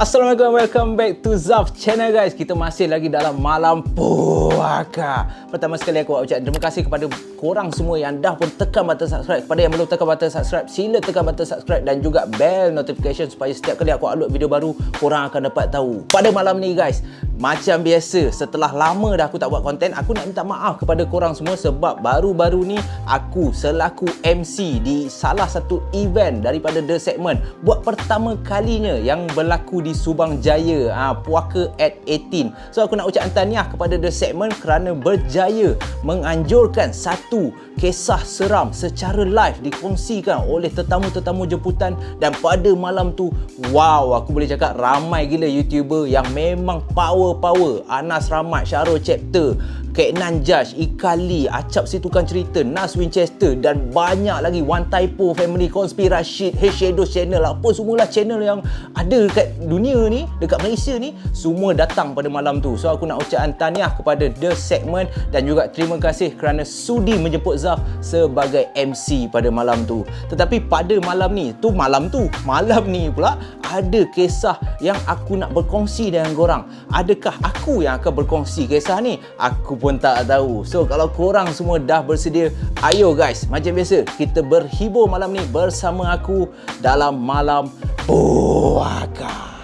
Assalamualaikum, welcome back to Zaf Channel guys. Kita masih lagi dalam malam puaka. Pertama sekali aku ucapkan terima kasih kepada korang semua yang dah pun tekan button subscribe. Kepada yang belum tekan button subscribe, sila tekan button subscribe dan juga bell notification supaya setiap kali aku upload video baru, korang akan dapat tahu. Pada malam ni guys, macam biasa, setelah lama dah aku tak buat konten, aku nak minta maaf kepada korang semua sebab baru-baru ni aku selaku MC di salah satu event daripada The Segment buat pertama kalinya yang berlaku di Subang Jaya, Puaka at 18. So aku nak ucapkan tahniah kepada The Segment kerana berjaya menganjurkan satu kisah seram secara live dikongsikan oleh tetamu-tetamu jemputan, dan pada malam tu wow, aku boleh cakap ramai gila YouTuber yang memang power. Anas Rahmat, Syarul Chapter, Kek Nan Judge, Ikali, Acap Si Tukang Cerita, Nas Winchester dan banyak lagi, One Typo, Family Conspiracy, Shadows Channel, apa semualah channel yang ada dekat dunia ni, dekat Malaysia ni, semua datang pada malam tu. So aku nak ucapkan tahniah kepada The Segment dan juga terima kasih kerana sudi menjemput Zaf sebagai MC pada malam tu. Tetapi pada malam ni pula ada kisah yang aku nak berkongsi dengan korang. Adakah aku yang akan berkongsi kisah ni? Aku pun tak tahu. So kalau korang semua dah bersedia, ayo guys, macam biasa kita berhibur malam ni bersama aku dalam malam puaka.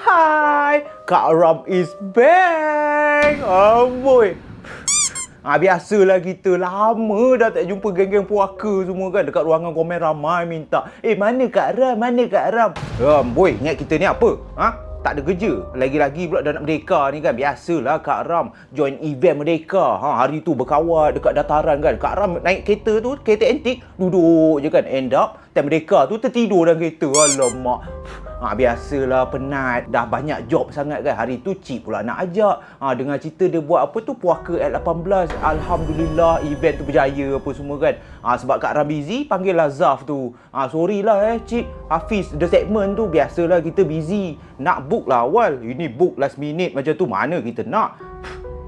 Hai, Kak Ram is back. Boy. Biasalah kita lama dah tak jumpa geng-geng puaka semua kan. Dekat ruangan komen ramai minta, mana Kak Ram, mana Kak Ram. Boy, ingat kita ni apa? Tak ada kerja. Lagi-lagi pula dah nak merdeka ni kan. Biasalah Kak Ram join event merdeka. Hari tu berkawat dekat dataran kan. Kak Ram naik kereta tu, kereta antik, duduk je kan. End up time merdeka tu tertidur dalam kereta. Alamak. Biasalah penat. Dah banyak job sangat kan. Hari tu Cik pula nak ajak. Dengar cerita dia buat apa tu, Puaka at 18. Alhamdulillah event tu berjaya apa semua kan. Sebab Kak Ram busy, panggil lah Zaf tu. Sorry lah Cik Hafiz, The Segment tu biasalah kita busy. Nak book lah awal, ini book last minute macam tu, mana kita nak.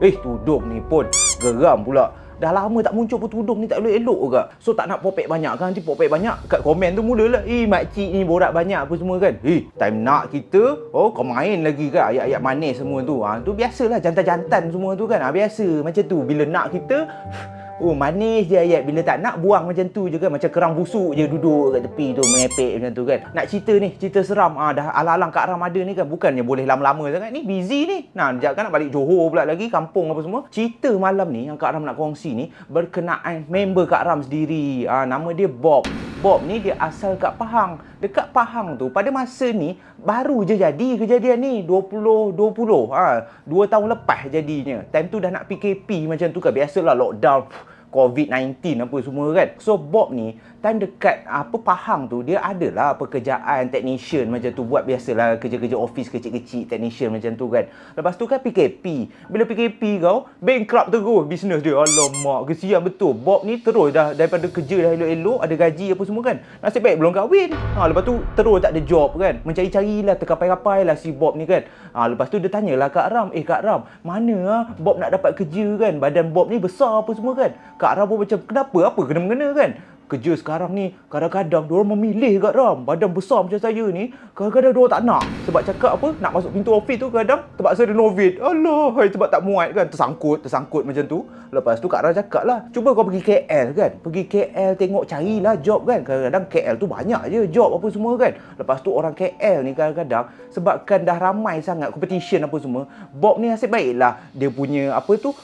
Tudung ni pun geram pula. Dah lama tak muncul pun tudung ni tak elok-elok juga. So tak nak popek banyak kan. Nanti popek banyak kat komen tu mulalah, makcik ni borak banyak apa semua kan. Time nak kita, kau main lagi kan ayat-ayat manis semua tu. Tu biasalah jantan-jantan semua tu kan. Biasa macam tu. Bila nak kita, manis je ayat. Bila tak nak, buang macam tu je kan. Macam kerang busuk je duduk kat tepi tu, mengepek macam tu kan. Nak cerita ni, cerita seram. Dah alang-alang Kak Ram ada ni kan. Bukannya boleh lama-lama sangat ni, busy ni. Sekejap kan nak balik Johor pula lagi, kampung apa semua. Cerita malam ni yang Kak Ram nak kongsi ni berkenaan member Kak Ram sendiri. Nama dia Bob. Bob ni dia asal kat Pahang. Dekat Pahang tu pada masa ni baru je jadi kejadian ni 2020. 2 tahun lepas jadinya. Time tu dah nak PKP macam tu kan. Biasalah lockdown, COVID-19 apa semua kan. So Bob ni time dekat Pahang tu, dia adalah pekerjaan technician macam tu. Buat biasalah kerja-kerja office kecil-kecil, technician macam tu kan. Lepas tu kan PKP. Bila PKP kau, bankrupt terus bisnes dia. Alamak, kesian betul. Bob ni terus dah daripada kerja dah elok-elok, ada gaji apa semua kan. Nasib baik belum kahwin. Lepas tu terus tak ada job kan. Mencari-carilah, terkapai-kapai lah si Bob ni kan. Lepas tu dia tanyalah Kak Ram, Kak Ram, mana Bob nak dapat kerja kan. Badan Bob ni besar apa semua kan. Kak Ram pun macam, kenapa? Apa kena-mengena kan? Kerja sekarang ni kadang-kadang diorang memilih Kak Ram. Badan besar macam saya ni, kadang-kadang diorang tak nak. Sebab cakap apa, nak masuk pintu office tu kadang terpaksa renovate. Alah, sebab tak muat kan. Tersangkut macam tu. Lepas tu Kak Ram cakap lah, cuba kau pergi KL kan. Pergi KL tengok, carilah job kan. Kadang-kadang KL tu banyak je job apa semua kan. Lepas tu orang KL ni kadang-kadang sebabkan dah ramai sangat competition apa semua, Bob ni nasib baiklah dia punya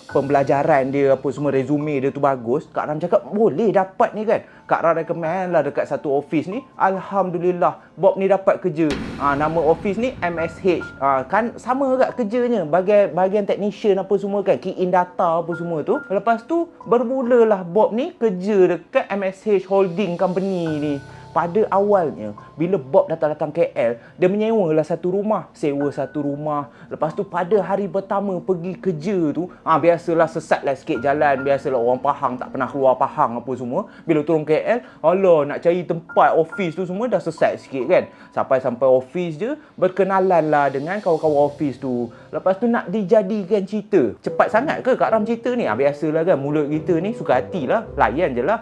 pembelajaran dia apa semua, resume dia tu bagus. Kak Ram cakap boleh dapat ni kan. Kak Ram recommend lah dekat satu office ni. Alhamdulillah Bob ni dapat kerja. Nama office ni MSH. Kan sama kat kerjanya, bahagian technician apa semua kan, key in data apa semua tu. Lepas tu bermulalah Bob ni kerja dekat MSH Holding Company ni. Pada awalnya, bila Bob datang KL, dia menyewa lah satu rumah. Sewa satu rumah. Lepas tu pada hari pertama pergi kerja tu, biasalah sesat lah sikit jalan. Biasalah orang Pahang tak pernah keluar Pahang apa semua. Bila turun KL, alah nak cari tempat office tu semua dah sesat sikit kan. Sampai office je, berkenalan lah dengan kawan-kawan office tu. Lepas tu nak dijadikan cerita. Cepat sangat ke Kak Ram cerita ni? Biasalah kan, mulut kita ni suka hati lah. Layan je lah.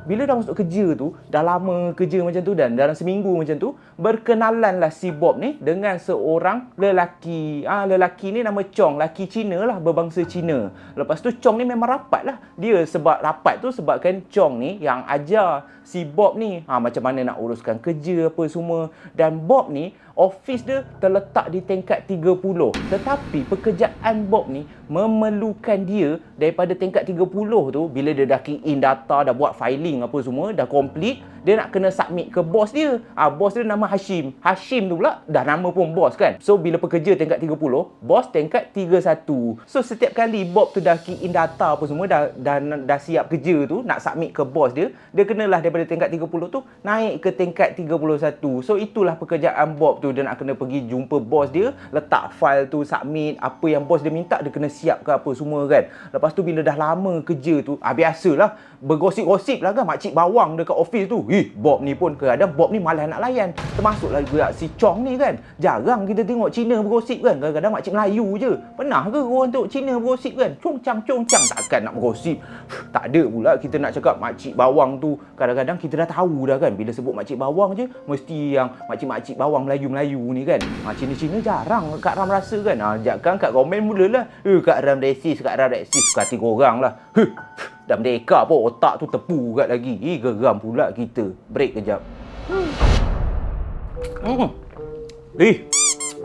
Bila dah masuk kerja tu, dah lama kerja macam tu dan dalam seminggu macam tu, berkenalan lah si Bob ni dengan seorang lelaki. Lelaki ni nama Chong, lelaki Cina lah, berbangsa Cina. Lepas tu Chong ni memang rapat lah. Dia sebab rapat tu sebabkan Chong ni yang ajar si Bob ni macam mana nak uruskan kerja apa semua. Dan Bob ni, office dia terletak di tingkat 30. Tetapi pekerjaan Bob ni memerlukan dia daripada tingkat 30 tu, bila dia dah key in data, dah buat filing apa semua, dah complete, dia nak kena submit ke bos dia. Bos dia nama Hashim. Hashim tu pula dah nama pun bos kan. So bila pekerja tingkat 30, bos tingkat 31. So setiap kali Bob tu dah key in data apa semua, dah siap kerja tu, nak submit ke bos dia, dia kenalah daripada tingkat 30 tu naik ke tingkat 31. So itulah pekerjaan Bob tu. Dia nak kena pergi jumpa bos dia, letak file tu, submit apa yang bos dia minta, dia kena siap ke apa semua kan. Lepas tu bila dah lama kerja tu, biasalah bergosip-gosip lah kan makcik bawang dekat office tu. Bob ni pun kadang Bob ni malas nak layan. Termasuklah juga si Chong ni kan. Jarang kita tengok Cina bergosip kan. Kadang-kadang makcik Melayu je. Pernah ke korang tengok Cina bergosip kan? Congcang, takkan nak bergosip. Tak ada pula kita nak cakap makcik bawang tu. Kadang-kadang kita dah tahu dah kan. Bila sebut makcik bawang je, mesti yang makcik-makcik bawang Melayu-Melayu ni kan. Cina-Cina jarang Kak Ram rasa kan. Jangan kat komen mulalah. Kak Ram resis, Kak Ram resis. Suka hati korang lah. Dah merdeka pun otak tu tepu kat lagi. Geram pula kita. Break kejap.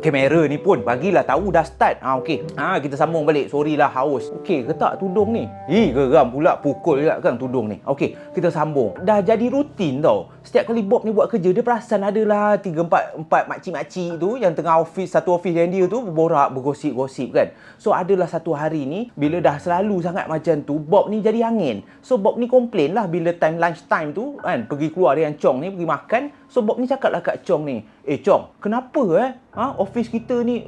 Kamera ni pun bagilah tahu dah start. Okey. Kita sambung balik. Sorry lah haus. Okey ke tak tudung ni? Geram pula pukul juga kan tudung ni. Okey, kita sambung. Dah jadi rutin tau. Setiap kali Bob ni buat kerja, dia perasan adalah 3-4 makcik-makcik tu yang tengah satu office yang dia tu berborak, bergosip-gosip kan. So adalah satu hari ni, bila dah selalu sangat macam tu, Bob ni jadi angin. So Bob ni komplain lah bila time lunch time tu kan, pergi keluar dengan Chong ni, pergi makan. So Bob ni cakap lah kat Chong ni, Chong, kenapa office kita ni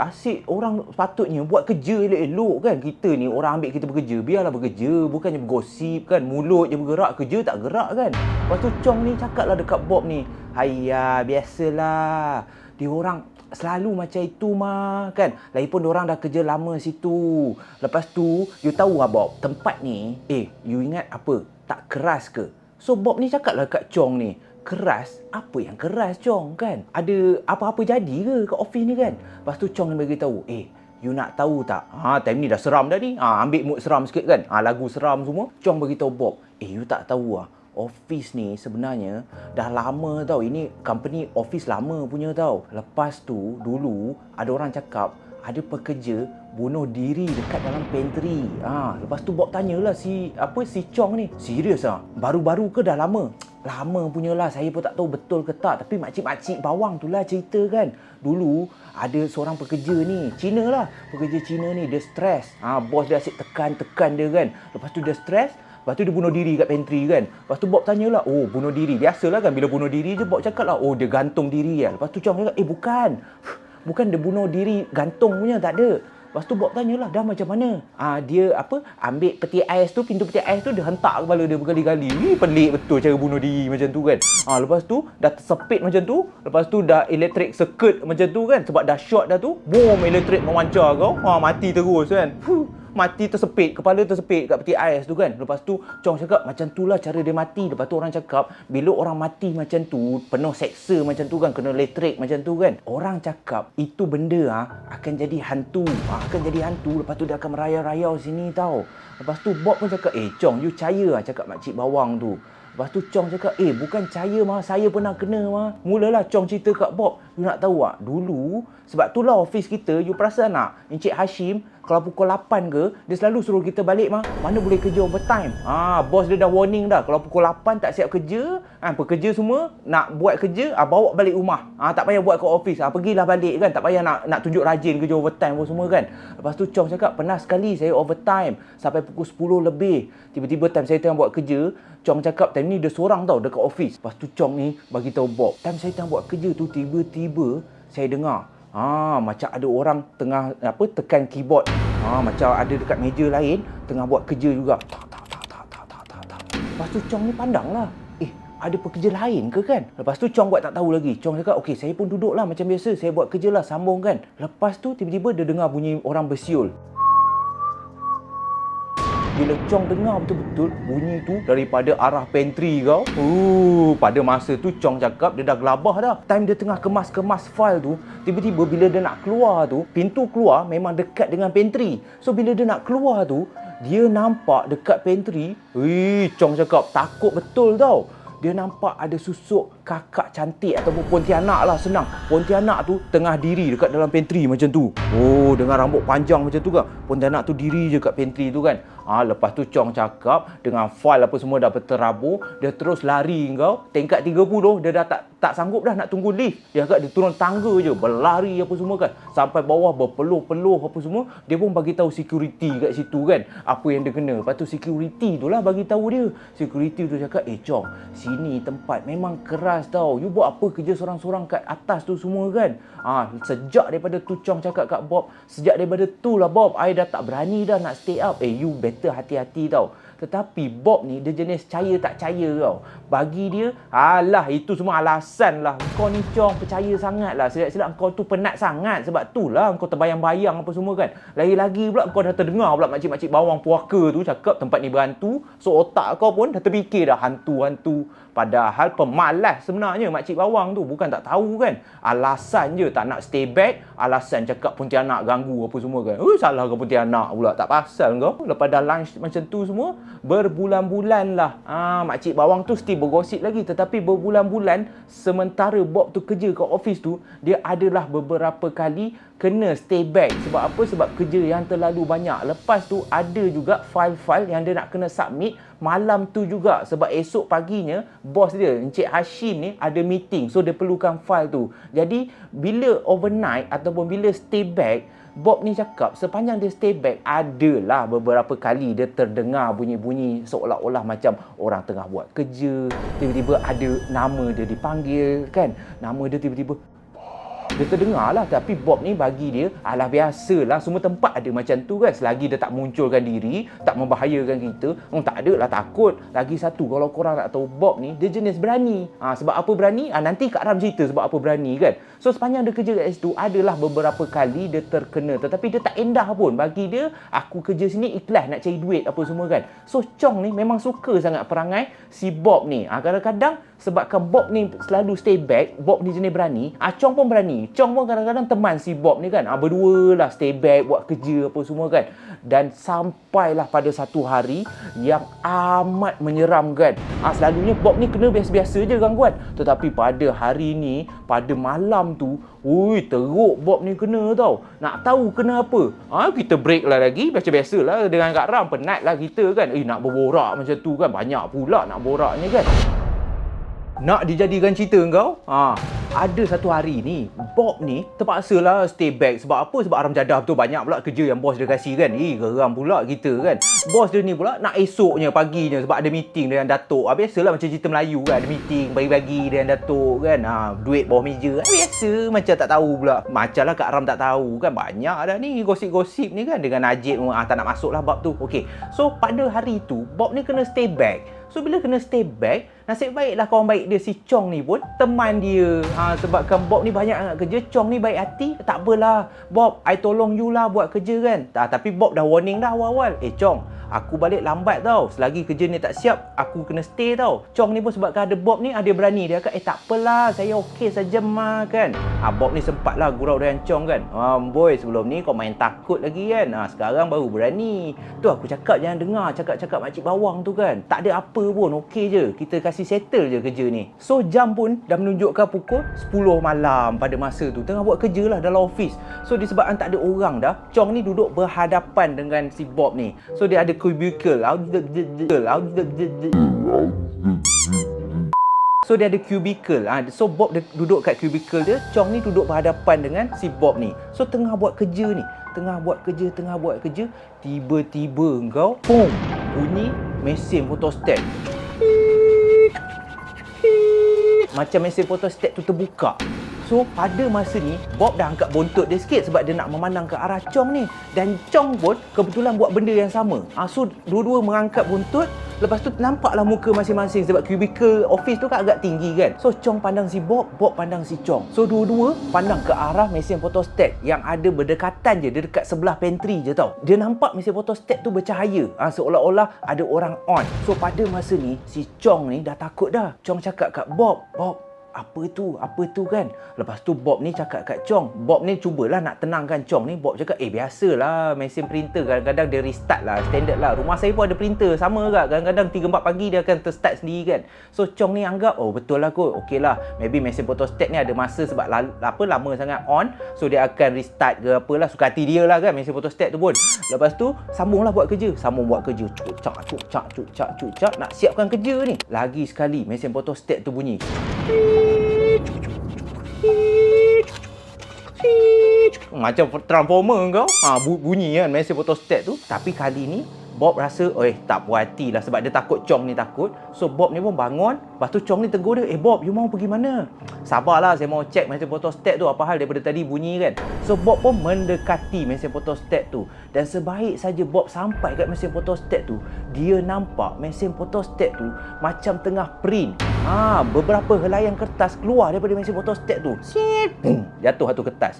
asyik orang sepatutnya buat kerja elok-elok kan. Kita ni orang ambil kita bekerja, biarlah bekerja, bukannya bergosip kan. Mulut je bergerak, kerja tak gerak kan. Lepas tu Chong ni cakap lah dekat Bob ni, biasalah, dia orang selalu macam itu mah kan. Lagipun diorang dah kerja lama situ. Lepas tu you tahu lah Bob, tempat ni you ingat apa, tak keras ke? So Bob ni cakap lah kat Chong ni, keras? Apa yang keras Chong kan? Ada apa-apa jadi ke kat office ni kan? Lepas tu Chong ni beritahu, you nak tahu tak? Time ni dah seram dah ni. Ambil mood seram sikit kan. Lagu seram semua. Chong beritahu Bob, you tak tahu office ni sebenarnya dah lama tau. Ini company office lama punya tau. Lepas tu dulu ada orang cakap ada pekerja bunuh diri dekat dalam pantry. Lepas tu Bob tanyalah si Chong ni, serius baru-baru ke dah lama? Lama punyalah, saya pun tak tahu betul ke tak. Tapi makcik-makcik bawang tu lah cerita kan. Dulu ada seorang pekerja ni, Cina lah. Pekerja Cina ni dia stres. Bos dia asyik tekan dia kan. Lepas tu dia stres. Lepas tu dia bunuh diri kat pantry kan. Lepas tu Bob tanyalah, bunuh diri. Biasalah kan bila bunuh diri je Bob cakap lah, dia gantung diri Lepas tu Chong cakap, bukan dia bunuh diri gantung punya, tak ada. Lepas tu Bob tanyalah, dah macam mana? Dia ambil peti ais tu, pintu peti ais tu dia hentak kepala dia berkali-kali. Pelik betul cara bunuh diri macam tu kan. Lepas tu dah tersepit macam tu, lepas tu dah elektrik circuit macam tu kan. Sebab dah short dah tu, boom, elektrik memancar kau. Mati terus kan. Mati tersepit, kepala tersepit kat peti ais tu kan. Lepas tu Chong cakap macam tu lah cara dia mati. Lepas tu orang cakap bila orang mati macam tu, penuh seksa macam tu kan, kena elektrik macam tu kan, orang cakap itu benda akan jadi hantu. Akan jadi hantu. Lepas tu dia akan merayau-rayau sini tau. Lepas tu Bob pun cakap, Chong, you percaya cakap makcik bawang tu? Lepas tu Chong cakap, bukan percaya saya pernah kena Mulalah Chong cerita kat Bob, you nak tahu dulu, sebab tu lah office kita, you perasan tak, Encik Hashim kalau pukul 8 ke, dia selalu suruh kita balik mana boleh kerja overtime. Bos dia dah warning dah, kalau pukul 8 tak siap kerja, pekerja semua nak buat kerja, bawa balik rumah. Tak payah buat kat office, pergilah balik kan, tak payah nak tunjuk rajin kerja overtime pun semua kan. Lepas tu Chong cakap, pernah sekali saya overtime sampai pukul 10 lebih. Tiba-tiba time saya tengah buat kerja, Chong cakap time time ni dia seorang tau dekat office. Lepas tu Chong ni bagi tahu Bob, time saya tengah buat kerja tu, tiba-tiba saya dengar macam ada orang tengah tekan keyboard. Macam ada dekat meja lain tengah buat kerja juga. Tak. Lepas tu Chong ni pandang lah, ada pekerja lain ke kan? Lepas tu Chong buat tak tahu lagi. Chong cakap, okey, saya pun duduk lah macam biasa. Saya buat kerja lah, sambung kan. Lepas tu tiba-tiba dia dengar bunyi orang bersiul. Bila Chong dengar betul-betul bunyi tu daripada arah pantry kau. Pada masa tu Chong cakap dia dah gelabah dah. Time dia tengah kemas-kemas file tu, tiba-tiba bila dia nak keluar tu, pintu keluar memang dekat dengan pantry. So bila dia nak keluar tu, dia nampak dekat pantry. Chong cakap takut betul tau. Dia nampak ada susuk kakak cantik ataupun Pontianak lah, senang. Pontianak tu tengah diri dekat dalam pantry macam tu. Dengan rambut panjang macam tu kan. Pontianak tu diri je kat pantry tu kan. Lepas tu Chong cakap dengan file apa semua dah berterabur, dia terus lari kau. Tingkat 30 dia dah tak sanggup dah nak tunggu lift. Dia cakap dia turun tangga je, berlari apa semua kan. Sampai bawah berpeluh-peluh apa semua. Dia pun bagi tahu security kat situ kan apa yang dia kena. Lepas tu security tu lah bagi tahu dia. Security tu cakap, Chong, sini tempat memang keras tau. You buat apa kerja sorang-sorang kat atas tu semua kan. Sejak daripada tu Chong cakap kat Bob, sejak daripada tu lah Bob, I dah tak berani dah nak stay up. You better hati-hati tau. Tetapi Bob ni dia jenis percaya tak percaya tau. Bagi dia, alah itu semua alasan lah. Kau ni Chong percaya sangat lah. Silap-silap kau tu penat sangat. Sebab tu lah kau terbayang-bayang apa semua kan. Lagi-lagi pula kau dah terdengar pula makcik-makcik bawang puaka tu cakap tempat ni berhantu. So otak kau pun dah terfikir dah hantu-hantu. Padahal pemalas sebenarnya makcik bawang tu. Bukan tak tahu kan. Alasan je tak nak stay back. Alasan cakap Pontianak ganggu apa semua kan. Salah ke Pontianak pula. Tak pasal kau. Lepas dah lunch macam tu semua, berbulan-bulan lah makcik bawang tu still bergosip lagi. Tetapi berbulan-bulan sementara Bob tu kerja kat office tu, dia adalah beberapa kali kena stay back. Sebab apa? Sebab kerja yang terlalu banyak. Lepas tu ada juga file-file yang dia nak kena submit malam tu juga. Sebab esok paginya bos dia, Encik Hashim ni ada meeting. So dia perlukan file tu. Jadi bila overnight ataupun bila stay back, Bob ni cakap sepanjang dia stay back, adalah beberapa kali dia terdengar bunyi-bunyi seolah-olah macam orang tengah buat kerja. Tiba-tiba ada nama dia dipanggil kan. Nama dia tiba-tiba dia terdengar lah. Tapi Bob ni bagi dia, alah biasalah, semua tempat ada macam tu kan. Selagi dia tak munculkan diri, tak membahayakan kita, tak ada lah takut. Lagi satu, kalau korang nak tahu, Bob ni dia jenis berani. Sebab apa berani? Nanti Kak Ram cerita sebab apa berani kan. So sepanjang dia kerja kat situ, adalah beberapa kali dia terkena. Tetapi dia tak endah pun. Bagi dia, aku kerja sini ikhlas nak cari duit apa semua kan. So Chong ni memang suka sangat perangai si Bob ni. Kadang-kadang sebabkan Bob ni selalu stay back, Bob ni jenis berani, Chong pun berani. Chong pun kadang-kadang teman si Bob ni kan. Berdua lah stay back, buat kerja apa semua kan. Dan sampailah pada satu hari yang amat menyeramkan. Selalunya Bob ni kena biasa-biasa je gangguan. Tetapi pada hari ni, pada malam tu, teruk Bob ni kena tau. Nak tahu kenapa? Kita break lah lagi. Biasa-biasa lah dengan Kak Ram. Penat lah kita kan. Nak berborak macam tu kan. Banyak pula nak boraknya kan. Nak dijadikan cerita kau? Ada satu hari ni, Bob ni terpaksalah stay back. Sebab apa? Sebab aram jadah betul. Banyak pula kerja yang bos dia kasih kan. Geram pula kita kan. Bos dia ni pula nak esoknya, paginya. Sebab ada meeting dengan Datuk. Biasalah macam cerita Melayu kan. Ada meeting, bagi-bagi dengan Datuk kan. Duit bawah meja. Biasa macam tak tahu pula. Macam lah Kak Ram tak tahu kan. Banyak dah ni gosip-gosip ni kan. Dengan Najib tak nak masuk lah bab tu. Okay. So pada hari tu, Bob ni kena stay back. So bila kena stay back, nasib baiklah kawan baik dia si Chong ni pun teman dia. Sebabkan Bob ni banyak sangat kerja, Chong ni baik hati. Tak apalah Bob, I tolong you lah buat kerja kan. Tapi Bob dah warning dah awal-awal. Chong, aku balik lambat tau. Selagi kerja ni tak siap, aku kena stay tau. Chong ni pun sebabkan ada Bob ni, ada berani. Dia kata, tak apalah, saya okey saja mah kan. Bob ni sempatlah gurau dengan Chong kan. Boy, sebelum ni kau main takut lagi kan. Sekarang baru berani. Tu aku cakap jangan dengar cakap-cakap makcik bawang tu kan. Tak ada apa pun, okey je. Kita kasih settle je kerja ni. So jam pun dah menunjukkan pukul 10 malam pada masa tu. Tengah buat kerja lah dalam office. So disebabkan tak ada orang dah, Chong ni duduk berhadapan dengan si Bob ni. So dia ada cubicle. So dia ada cubicle. So Bob dia duduk kat cubicle dia, Chong ni duduk berhadapan dengan si Bob ni. So tengah buat kerja ni, tengah buat kerja, tiba-tiba bunyi mesin photostat. Macam mesin photostat tu terbuka. So, pada masa ni, Bob dah angkat bontot dia sikit sebab dia nak memandang ke arah Chong ni. Dan Chong pun kebetulan buat benda yang sama. So, dua-dua mengangkat bontot. Lepas tu, nampaklah muka masing-masing sebab cubicle office tu kan agak tinggi kan. So, Chong pandang si Bob, Bob pandang si Chong. So, dua-dua pandang ke arah mesin photostat yang ada berdekatan je. Dia dekat sebelah pantry je tau. Dia nampak mesin photostat tu bercahaya. Seolah-olah ada orang on. So, pada masa ni, si Chong ni dah takut dah. Chong cakap kat Bob, Bob, apa tu kan. Lepas tu Bob ni cakap kat Chong. Bob ni cubalah nak tenangkan Chong ni. Bob cakap, biasalah mesin printer kadang-kadang dia restart lah, standard lah. Rumah saya pun ada printer, sama kan. Kadang-kadang 3-4 pagi dia akan terstart sendiri kan. So Chong ni anggap, betul lah kot. Okey lah, maybe mesin photostat ni ada masa sebab lama sangat on. So dia akan restart ke apalah. Suka hati dia lah kan mesin photostat tu pun. Lepas tu sambunglah buat kerja. Cuk-cak. Nak siapkan kerja ni. Lagi sekali mesin photostat tu bunyi. Macam transformer kau. Bunyi kan mesin photostat tu. Tapi kali ni Bob rasa, tak puas hati lah sebab dia takut Chong ni takut. So Bob ni pun bangun. Lepas tu Chong ni tegur dia, Bob, you mau pergi mana? Sabarlah, saya mau cek mesin photostat tu apa hal daripada tadi bunyi kan. So Bob pun mendekati mesin photostat tu. Dan sebaik saja Bob sampai kat mesin photostat tu, dia nampak mesin photostat tu macam tengah print. Beberapa helaian kertas keluar daripada mesin photostat tu. Jatuh satu kertas.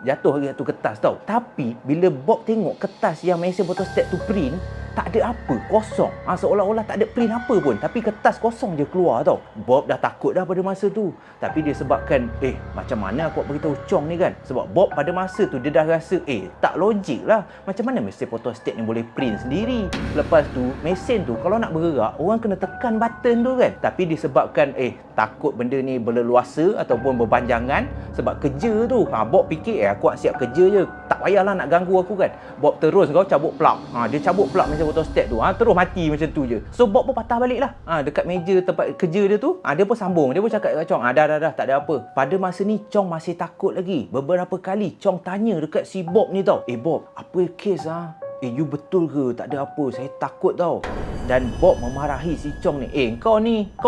Jatuh satu kertas tau. Tapi bila Bob tengok kertas yang mesin photostat tu print, tak ada apa, kosong. Seolah-olah tak ada print apa pun, tapi kertas kosong je keluar tau. Bob dah takut dah pada masa tu. Tapi dia sebabkan, macam mana aku beritahu Chong ni kan? Sebab Bob pada masa tu dia dah rasa, tak logik lah. Macam mana mesin photostat ni boleh print sendiri? Lepas tu, mesin tu kalau nak bergerak, orang kena tekan button tu kan? Tapi disebabkan, takut benda ni berleluasa ataupun berpanjangan sebab kerja tu. Bob fikir, aku nak siap kerja je. Tak payahlah nak ganggu aku kan? Bob terus kau cabut plug. Dia cabut plug mesin photostat tu, terus mati macam tu je. So Bob pun patah balik lah dekat meja tempat kerja dia tu. Dia pun sambung. Dia pun cakap kat Chong, dah tak ada apa. Pada masa ni Chong masih takut lagi. Beberapa kali Chong tanya dekat si Bob ni tau, Bob, apa kes you betul ke? Tak ada apa, saya takut tau. Dan Bob memarahi si Chong ni, kau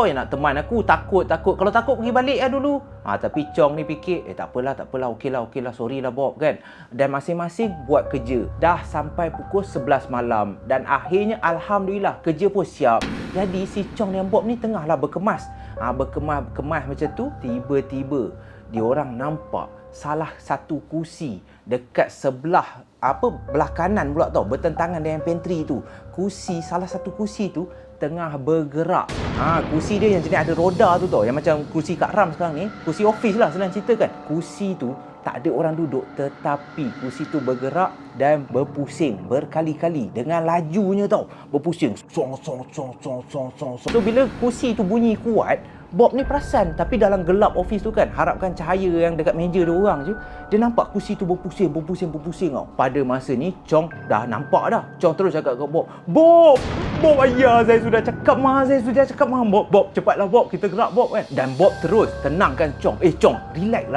yang nak teman aku, takut. Kalau takut pergi balik lah dulu. Tapi Chong ni fikir, tak apalah, okeylah, sorry lah Bob kan. Dan masing-masing buat kerja. Dah sampai pukul 11 malam. Dan akhirnya Alhamdulillah kerja pun siap. Jadi si Chong dan Bob ni tengahlah berkemas. Berkemas macam tu, tiba-tiba diorang nampak salah satu kursi dekat sebelah belah kanan pula tau, bertentangan dengan pantry tu. Salah satu kursi tu tengah bergerak. Kursi dia yang jenis ada roda tu tau, yang macam kursi Kak Ram sekarang ni, kursi office lah senang cerita kan. Kursi tu tak ada orang duduk, tetapi kursi tu bergerak dan berpusing berkali-kali dengan lajunya tau. Berpusing. So bila kursi tu bunyi kuat, Bob ni perasan, tapi dalam gelap office tu kan, harapkan cahaya yang dekat meja dia orang je, dia nampak kursi tu berpusing tau. Pada masa ni Chong dah nampak dah. Chong terus cakap kat Bob, Bob, ayah, saya sudah cakap Bob, cepatlah Bob, kita gerak Bob kan. Dan Bob terus tenangkan Chong, Chong, relax,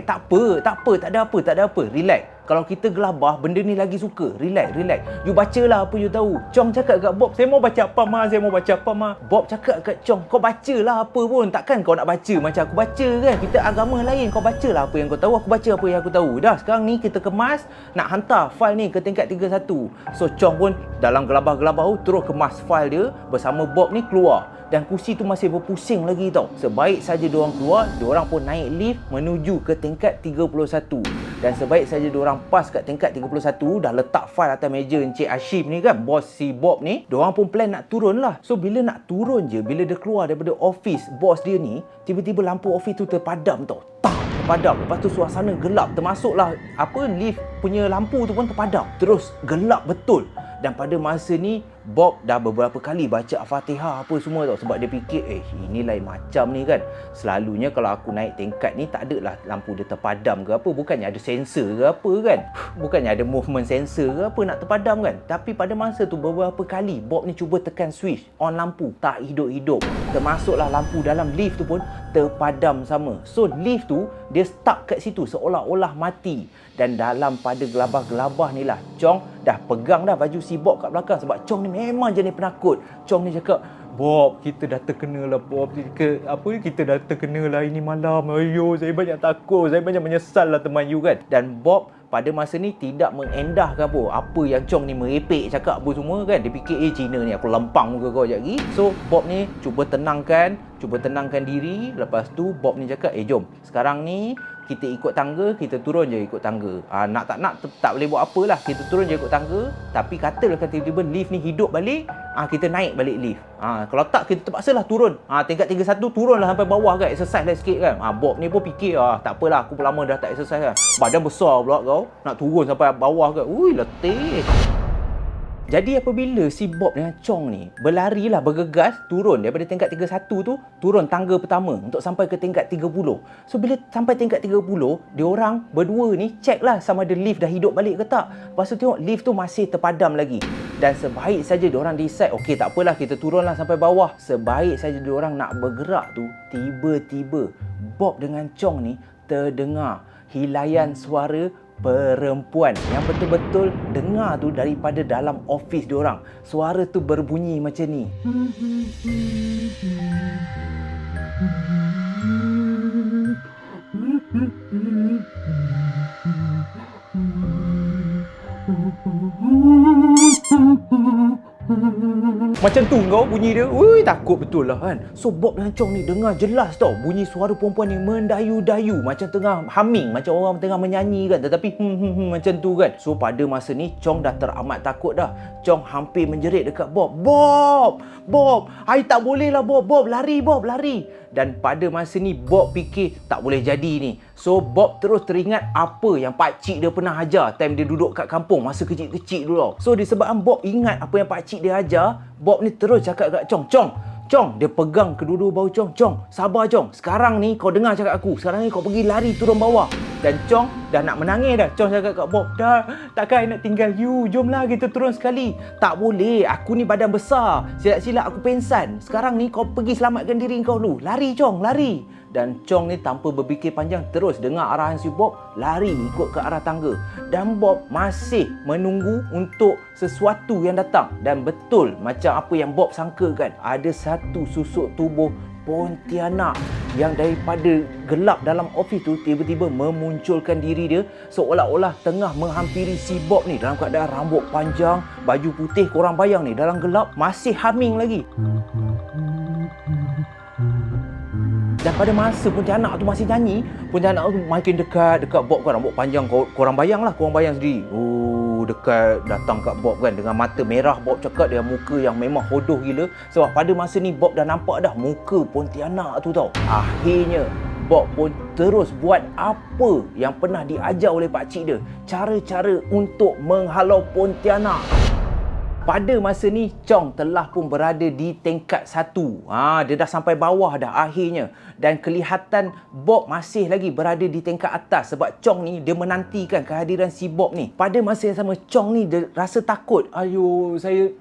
tak apa, relax. Kalau kita gelabah, benda ni lagi suka. Relax. You bacalah apa you tahu. Chong cakap kat Bob, saya mau baca apa, Ma? Bob cakap kat Chong, kau bacalah apa pun. Takkan kau nak baca macam aku baca kan? Kita agama lain. Kau bacalah apa yang kau tahu, aku baca apa yang aku tahu. Dah, sekarang ni kita kemas, nak hantar file ni ke tingkat 31. So Chong pun dalam gelabah-gelabah tu terus kemas file dia bersama Bob ni keluar. Dan kursi tu masih berpusing lagi tau. Sebaik saja diorang keluar, diorang pun naik lift menuju ke tingkat 31. Dan sebaik saja diorang pas kat tingkat 31, dah letak file atas meja Encik Hashim ni kan, bos si Bob ni, diorang pun plan nak turun lah. So bila nak turun je, bila dia keluar daripada office bos dia ni, tiba-tiba lampu office tu terpadam tau. Terpadam. Lepas tu suasana gelap, termasuklah lift punya lampu tu pun terpadam. Terus gelap betul. Dan pada masa ni Bob dah beberapa kali baca Al-Fatihah apa semua tau. Sebab dia fikir, ini lain macam ni kan. Selalunya kalau aku naik tingkat ni, tak adalah lampu dia terpadam ke apa. Bukannya ada sensor ke apa kan. Bukannya ada movement sensor ke apa nak terpadam kan. Tapi pada masa tu beberapa kali Bob ni cuba tekan switch on lampu, tak hidup-hidup. Termasuklah lampu dalam lift tu pun terpadam sama. So lift tu dia stuck kat situ seolah-olah mati. Dan dalam daripada gelabah-gelabah ni lah, Chong dah pegang dah baju si Bob kat belakang. Sebab Chong ni memang jenis penakut. Chong ni cakap, Bob, kita dah terkena lah Bob. Kita dah terkena lah ini malam. Ayuh, saya banyak takut. Saya banyak menyesal lah teman you kan. Dan Bob pada masa ni tidak mengendahkan apa yang Chong ni merepek cakap apa semua kan. Dia fikir Cina ni aku lempang muka kau sekejap lagi. So Bob ni cuba tenangkan diri. Lepas tu Bob ni cakap, jom sekarang ni kita ikut tangga, kita turun je ikut tangga. Nak tak nak tak boleh buat apalah, kita turun je ikut tangga. Tapi katalah tiba-tiba lift ni hidup balik, kita naik balik lift. Kalau tak, kita terpaksalah turun. Tingkat 31 turunlah sampai bawah kan, exercise lah sikit kan. Bob ni pun fikir, tak apalah, aku lama dah tak exercise kan. Badan besar pula kau, nak turun sampai bawah kan. Ui, letih. Jadi apabila si Bob dengan Chong ni berlarilah, bergegas turun daripada tingkat 31 tu, turun tangga pertama untuk sampai ke tingkat 30. So bila sampai tingkat 30, diorang berdua ni check lah sama ada lift dah hidup balik ke tak. Lepas tu tengok lift tu masih terpadam lagi. Dan sebaik saja diorang decide, okey tak apalah, kita turunlah sampai bawah. Sebaik saja diorang nak bergerak tu, tiba-tiba Bob dengan Chong ni terdengar hilaian suara perempuan yang betul-betul dengar tu daripada dalam office diorang. Suara tu berbunyi macam ni. Macam tu kau bunyi dia. Ui, takut betul lah kan. So Bob dan Chong ni dengar jelas tau bunyi suara perempuan ni mendayu-dayu, macam tengah humming, macam orang tengah menyanyi kan, tetapi macam tu kan. So pada masa ni Chong dah teramat takut dah. Chong hampir menjerit dekat Bob, Bob, I tak boleh lah Bob, lari Bob, lari. Dan pada masa ni Bob fikir tak boleh jadi ni. So Bob terus teringat apa yang pakcik dia pernah ajar time dia duduk kat kampung masa kecil-kecil dulu tau. So disebabkan Bob ingat apa yang pakcik dia ajar, Bob ni terus cakap kat Chong, dia pegang kedua-dua bahu Chong, sabar Chong, sekarang ni kau dengar cakap aku, sekarang ni kau pergi lari turun bawah. Dan Chong dah nak menangis dah. Chong cakap kat Bob, dah takkan I nak tinggal you, jomlah kita turun sekali. Tak boleh, aku ni badan besar, silap-silap aku pensan. Sekarang ni kau pergi selamatkan diri kau dulu, lari Chong, lari. Dan Chong ni tanpa berfikir panjang terus dengar arahan si Bob, lari ikut ke arah tangga. Dan Bob masih menunggu untuk sesuatu yang datang. Dan betul macam apa yang Bob sangkakan, ada satu susuk tubuh Pontianak yang daripada gelap dalam ofis tu tiba-tiba memunculkan diri dia, seolah-olah tengah menghampiri si Bob ni dalam keadaan rambut panjang, baju putih. Korang bayang ni dalam gelap masih humming lagi. Dan pada masa Pontianak tu masih nyanyi, Pontianak tu makin dekat Bob kan, rambut panjang. Korang bayang sendiri. Dekat datang kat Bob kan dengan mata merah. Bob cakap dengan muka yang memang hodoh gila. Sebab pada masa ni Bob dah nampak dah muka Pontianak tu tau. Akhirnya Bob pun terus buat apa yang pernah diajar oleh pakcik dia, cara-cara untuk menghalau Pontianak. Pada masa ni Chong telah pun berada di tingkat 1. Dia dah sampai bawah dah akhirnya. Dan kelihatan Bob masih lagi berada di tingkat atas. Sebab Chong ni dia menantikan kehadiran si Bob ni. Pada masa yang sama Chong ni dia rasa takut.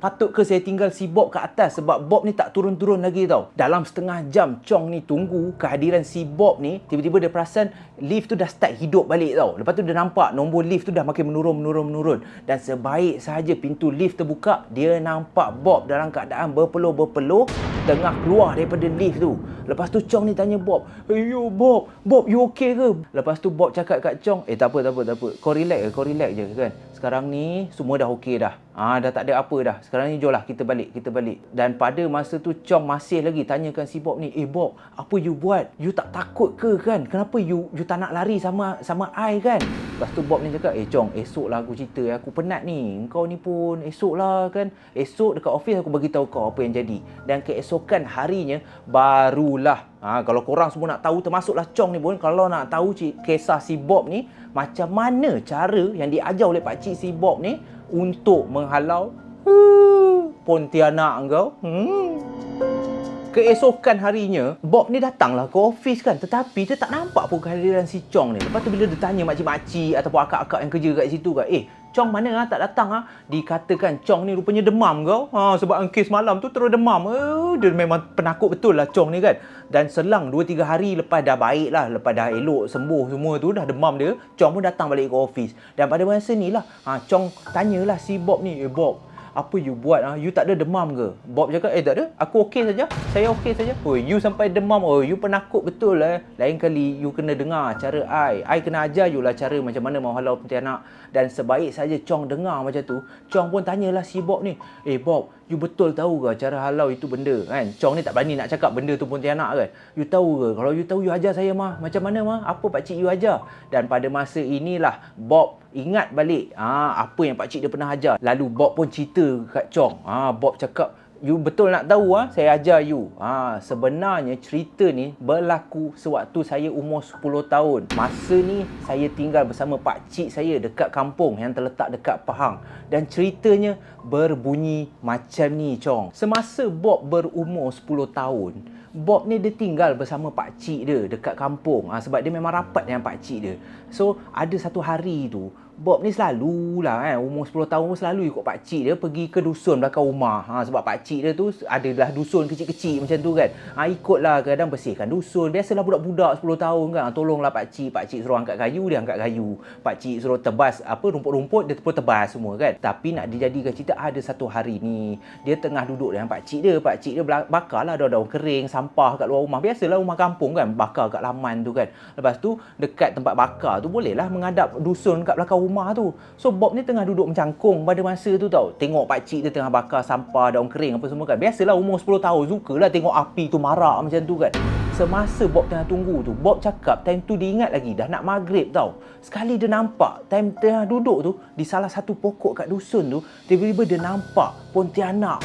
Patut ke saya tinggal si Bob kat atas? Sebab Bob ni tak turun-turun lagi tau. Dalam setengah jam Chong ni tunggu kehadiran si Bob ni, tiba-tiba dia perasan lift tu dah start hidup balik tau. Lepas tu dia nampak nombor lift tu dah makin menurun. Dan sebaik sahaja pintu lift terbuka, dia nampak Bob dalam keadaan berpeluh-berpeluh tengah keluar daripada lift tu. Lepas tu Chong ni tanya Bob, Bob, you okay ke? Lepas tu Bob cakap kat Chong, tak apa. Kau relax je kan. Sekarang ni semua dah okey dah. Dah tak ada apa dah. Sekarang ni jomlah kita balik. Dan pada masa tu Chong masih lagi tanyakan si Bob ni, Bob, apa you buat? You tak takut ke kan? Kenapa you tak nak lari sama I kan? Lepas tu Bob ni cakap, Chong, esok lah aku cerita. Aku penat ni. Kau ni pun esok lah kan. Esok dekat office aku bagi tahu kau apa yang jadi. Dan keesokan harinya barulah kalau korang semua nak tahu, termasuklah Chong ni pun, kalau nak tahu kisah si Bob ni, macam mana cara yang diajar oleh pakcik si Bob ni untuk menghalau Pontianak kau. Keesokan harinya Bob ni datanglah ke office kan, tetapi dia tak nampak pun kehadiran si Chong ni. Lepas tu bila dia tanya makcik-makcik ataupun akak-akak yang kerja kat situ kan, Chong mana tak datang Dikatakan Chong ni rupanya demam kau. Sebab kes malam tu terus demam. Dia memang penakut betul lah Chong ni kan. Dan selang 2-3 hari lepas dah baik lah, lepas dah elok sembuh semua tu, dah demam dia, Chong pun datang balik ke office. Dan pada masa ni lah Chong tanyalah si Bob ni, Bob, apa you buat? You tak ada demam ke? Bob cakap, tak ada, aku okey saja. Saya okey saja. You sampai demam. You penakut betul lah. Lain kali you kena dengar cara I kena ajar you lah cara macam mana mau halau pontianak. Dan sebaik saja Chong dengar macam tu, Chong pun tanyalah si Bob ni, Bob, you betul tahu ke cara halau itu benda kan? Chong ni tak berani nak cakap benda tu pontianak kan. You tahu ke? Kalau you tahu, you ajar saya macam mana apa pakcik you ajar. Dan pada masa inilah Bob ingat balik apa yang pakcik dia pernah ajar. Lalu Bob pun cerita kat Chong. Bob cakap, you betul nak tahu saya ajar you. Sebenarnya cerita ni berlaku sewaktu saya umur 10 tahun. Masa ni saya tinggal bersama pakcik saya dekat kampung yang terletak dekat Pahang. Dan ceritanya berbunyi macam ni, Chong. Semasa Bob berumur 10 tahun, Bob ni dia tinggal bersama pakcik dia dekat kampung. Sebab dia memang rapat dengan pakcik dia. So ada satu hari tu, Bob ni selalulah umur 10 tahun selalu ikut pakcik dia pergi ke dusun belakang rumah. Sebab pakcik dia tu adalah dusun kecil-kecil macam tu kan. Ikutlah, kadang bersihkan dusun. Biasalah budak-budak 10 tahun kan. Tolonglah pakcik suruh angkat kayu, dia angkat kayu. Pakcik suruh tebas rumput-rumput, dia pun tebas semua kan. Tapi nak dijadikan cerita, ada satu hari ni dia tengah duduk dengan pakcik dia. Pakcik dia bakarlah daun-daun kering, sampah kat luar rumah. Biasalah rumah kampung kan, bakar kat laman tu kan. Lepas tu dekat tempat bakar tu bolehlah menghadap dusun kat belakang rumah tu. So Bob ni tengah duduk mencangkung pada masa tu tau. Tengok pakcik dia tengah bakar sampah, daun kering apa semua kan. Biasalah umur 10 tahun sukalah tengok api tu marak macam tu kan. Semasa Bob tengah tunggu tu, Bob cakap time tu dia ingat lagi dah nak maghrib tau. Sekali dia nampak time tengah duduk tu di salah satu pokok kat dusun tu, tiba-tiba dia nampak pontianak.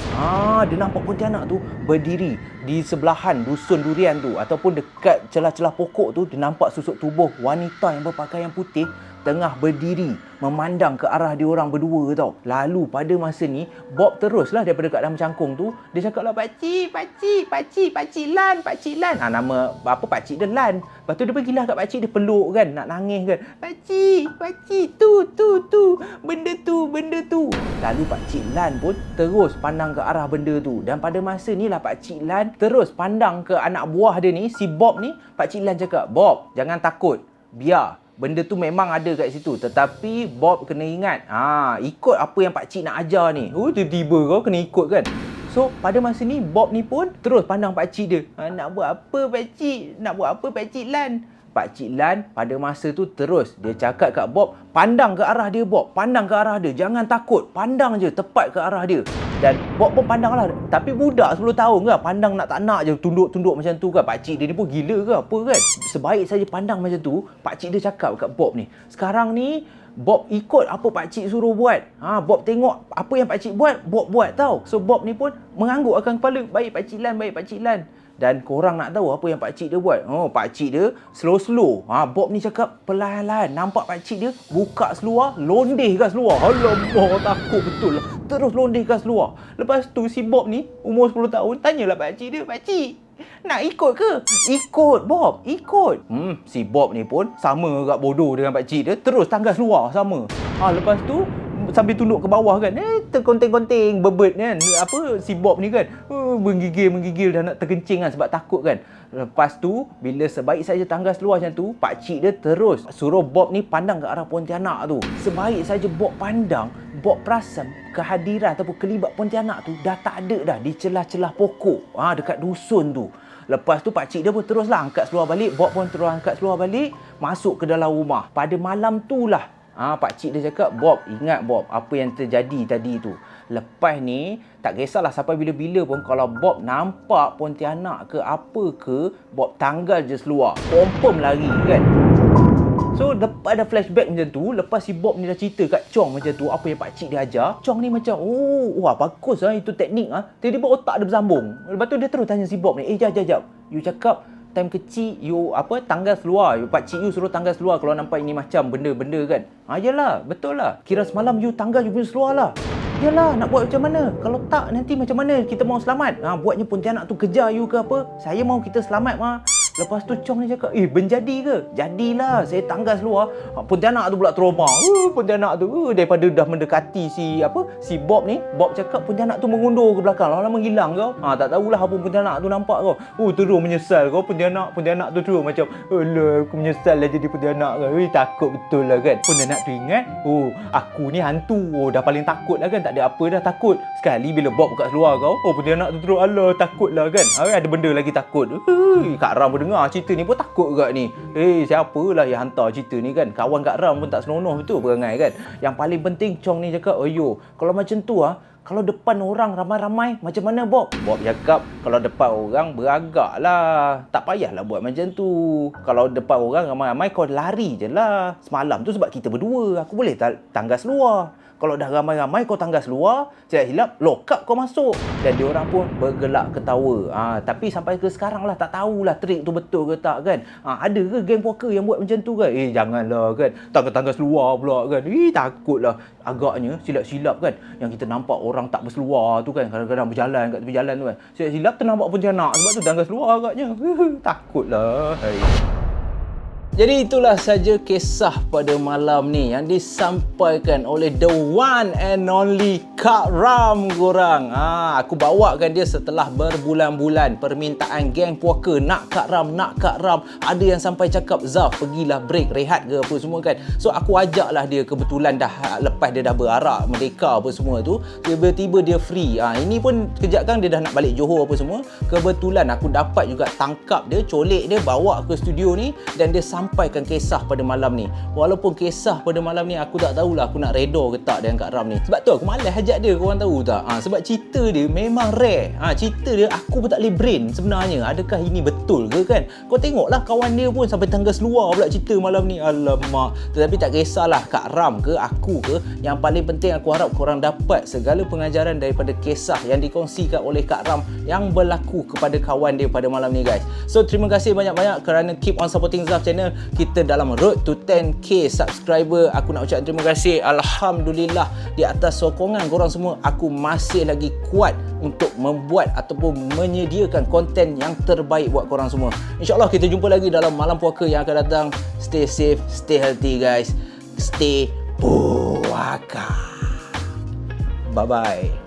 Dia nampak pontianak tu berdiri di sebelahan dusun durian tu, ataupun dekat celah-celah pokok tu. Dia nampak susuk tubuh wanita yang berpakaian putih tengah berdiri memandang ke arah dia orang berdua tau. Lalu pada masa ni Bob teruslah daripada kat dalam cangkung tu, dia cakaplah, pakcik Lan. Nama pakcik dia Lan. Lepas tu dia pergilah kat pakcik, dia peluk kan, nak nangis kan. Pakcik tu benda tu. Lalu pakcik Lan pun terus pandang ke arah benda tu. Dan pada masa ni lah pakcik Lan terus pandang ke anak buah dia ni, si Bob ni. Pakcik Lan cakap, Bob, jangan takut, biar benda tu memang ada kat situ, tetapi Bob kena ingat, ikut apa yang pakcik nak ajar ni. Tiba-tiba kau kena ikut kan. So pada masa ni Bob ni pun terus pandang pakcik dia. Nak buat apa pakcik Lan? Pakcik Lan pada masa tu terus dia cakap kat Bob, pandang ke arah dia Bob, pandang ke arah dia, jangan takut, pandang je tepat ke arah dia. Dan Bob pun pandang lah. Tapi budak 10 tahun kan, pandang nak tak nak je, tunduk-tunduk macam tu kan. Pakcik dia ni pun gila ke apa kan. Sebaik saja pandang macam tu, pakcik dia cakap kat Bob ni, sekarang ni Bob ikut apa pakcik suruh buat. Bob tengok apa yang pakcik buat, Bob buat tau. So Bob ni pun menganggukkan kepala, baik pakcik Lan. Dan korang nak tahu apa yang pakcik dia buat? Pakcik dia slow-slow. Bob ni cakap perlahan-lahan. Nampak pakcik dia buka seluar, londeh kat seluar. Alamak, takut betul lah. Terus londeh kat seluar. Lepas tu si Bob ni umur 10 tahun tanyalah pakcik dia, pakcik, nak ikut ke? Ikut Bob, ikut. Si Bob ni pun sama agak bodoh dengan pakcik dia, terus tanggas seluar sama. Lepas tu sambil tunduk ke bawah kan, terkonteng-konteng bebet kan, si Bob ni kan, menggigil dah nak terkencing kan sebab takut kan. Lepas tu bila sebaik saja tanggas luar macam tu, pakcik dia terus suruh Bob ni pandang ke arah pontianak tu. Sebaik saja Bob pandang, Bob perasan kehadiran ataupun kelibat pontianak tu dah tak ada dah di celah-celah pokok dekat dusun tu. Lepas tu pakcik dia pun teruslah angkat seluar balik, Bob pun terus angkat seluar balik, masuk ke dalam rumah. Pada malam tu lah pakcik dia cakap, Bob, ingat Bob apa yang terjadi tadi tu. Lepas ni tak kisahlah sampai bila-bila pun, kalau Bob nampak pontianak ke apa ke, Bob tanggal je seluar, confirm lari kan. So lepas ada flashback macam tu, lepas si Bob ni dah cerita kat Chong macam tu apa yang pakcik dia ajar, Chong ni macam, wah bagus itu teknik tiba-tiba otak dia bersambung. Lepas tu dia terus tanya si Bob ni, jap, you cakap time kecil you tanggal seluar, pakcik you suruh tanggal seluar kalau nampak ini macam benda-benda kan. Yalah, betul lah, kira semalam you tanggal you punya seluar lah. Yalah, nak buat macam mana? Kalau tak nanti macam mana kita mau selamat? Buatnya pontianak tu kejar you ke apa? Saya mau kita selamat Lepas tu Chong ni cakap, menjadi ke? Jadilah, saya tanggas luar. Pontianak tu pula trauma. Pontianak tu daripada dah mendekati si Bob ni, Bob cakap Pontianak tu mengundur ke belakang. Lama-lama hilang kau. Tak tahulah apa Pontianak tu nampak kau. Terus menyesal kau. Pontianak tu terus macam, alah, aku menyesal lah jadi Pontianak kau. Takut betul lah kan. Pontianak tu ingat, aku ni hantu. Dah paling takut lah kan. Tak ada apa dah takut. Sekali bila Bob buka seluar kau, Pontianak tu terus, alah, takut lah kan. Ada benda lagi takut. Kak Ram pun dengar cerita ni pun takut juga ni. Siapalah yang hantar cerita ni kan. Kawan Kak Ram pun tak senonoh betul perangai kan. Yang paling penting Chong ni cakap, kalau macam tu kalau depan orang ramai-ramai macam mana Bob? Bob cakap, kalau depan orang beragak lah. Tak payahlah buat macam tu. Kalau depan orang ramai-ramai kau lari je lah. Semalam tu sebab kita berdua, aku boleh tanggas luar. Kalau dah ramai-ramai kau tanggas luar, silap hilap lock up kau masuk. Dan diorang pun bergelak ketawa. Tapi sampai ke sekarang lah tak tahulah trik tu betul ke tak kan. Ada ke geng poker yang buat macam tu kan? Janganlah kan. Tanggas luar pula kan. Takutlah. Agaknya silap-silap kan. Yang kita nampak orang tak berseluar tu kan. Kadang-kadang berjalan kat tepi jalan tu kan. Silap-silap ternampak Pontianak. Sebab tu tanggas luar agaknya. Takutlah. Jadi itulah saja kisah pada malam ni yang disampaikan oleh the one and only Kak Ram korang. Aku bawakan dia setelah berbulan-bulan permintaan geng puaka nak Kak Ram. Ada yang sampai cakap, Zaf, pergilah break, rehat ke apa semua kan. So aku ajaklah dia, kebetulan dah lepas dia dah berarak, merdeka apa semua tu, tiba-tiba dia free. Ini pun kejap kan dia dah nak balik Johor apa semua. Kebetulan aku dapat juga tangkap dia, colek dia, bawa ke studio ni dan dia sampaikan kisah pada malam ni. Walaupun kisah pada malam ni aku tak tahulah aku nak redor ke tak dengan Kak Ram ni. Sebab tu aku malas ajak dia, korang tahu tak? Sebab cerita dia memang rare. Cerita dia aku pun tak boleh brain sebenarnya. Adakah ini betul ke kan? Kau tengoklah kawan dia pun sampai tanggas luar pula cerita malam ni. Alamak. Tetapi tak kisahlah Kak Ram ke aku ke. Yang paling penting aku harap korang dapat segala pengajaran daripada kisah yang dikongsikan oleh Kak Ram yang berlaku kepada kawan dia pada malam ni guys. So terima kasih banyak-banyak kerana keep on supporting Zaf channel. Kita dalam road to 10k subscriber. Aku nak ucap terima kasih. Alhamdulillah, di atas sokongan korang semua, aku masih lagi kuat untuk membuat ataupun menyediakan konten yang terbaik buat korang semua. InsyaAllah kita jumpa lagi dalam malam puaka yang akan datang. Stay safe, stay healthy guys. Stay puaka. Bye-bye.